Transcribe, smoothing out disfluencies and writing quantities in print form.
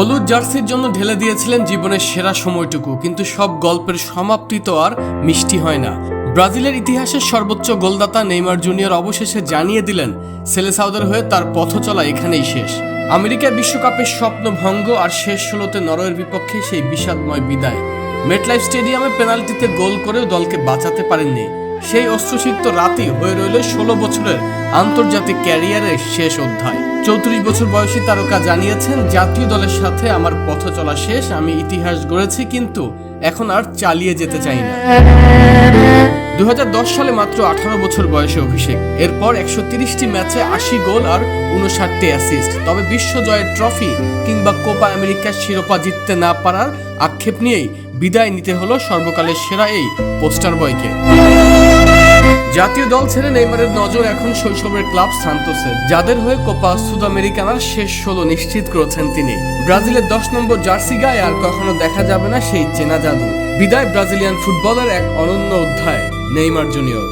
হলুদ জার্সির জন্য ঢেলে দিয়েছিলেন জীবনের সেরা সময়টুকু, কিন্তু সব গল্পের সমাপ্তি তো আর মিষ্টি হয় না। ব্রাজিলের ইতিহাসের সর্বোচ্চ গোলদাতা নেইমার জুনিয়র অবশেষে জানিয়ে দিলেন সেলেসাওদের হয়ে তার পথ চলা এখানেই শেষ। আমেরিকা বিশ্বকাপের স্বপ্ন ভঙ্গ আর শেষ ষোলোতে নরওয়ের বিপক্ষে সেই বিষাদময় বিদায়। মেটলাইফ স্টেডিয়ামে পেনাল্টিতে গোল করেও দলকে বাঁচাতে পারেননি। সেই অশ্রুসিক্ত রাতই হয়ে রইল 16 বছরের আন্তর্জাতিক ক্যারিয়ারের শেষ অধ্যায়। 34 বছর বয়সী তারকা জানিয়েছেন, জাতীয় দলের সাথে আমার পথ চলা শেষ। আমি ইতিহাস গড়েছি, কিন্তু এখন আর চালিয়ে যেতে চাই না। 2010 সালে মাত্র 18 বছর বয়সে অভিষেক। এরপর 130টি ম্যাচে 80 গোল আর 59টি অ্যাসিস্ট। তবে বিশ্বজয়ের ট্রফি কিংবা কোপা আমেরিকার শিরোপা জিততে না পারার আক্ষেপ নিয়েই বিদায় নিতে হলো সর্বকালের সেরা এই পোস্টার বয়কে। জাতীয় দল ছেড়ে নেইমারের নজর এখন শৈশবের ক্লাব সান্তোসে, যাদের হয়ে কোপা সুদামেরিকানার শেষ 16 নিশ্চিত করেছেন তিনি। ব্রাজিলের 10 নম্বর জার্সি গায়ে আর কখনো দেখা যাবে না সেই চেনা জাদু। বিদায় ব্রাজিলিয়ান ফুটবলের এক অনন্য অধ্যায় নেইমার জুনিয়র।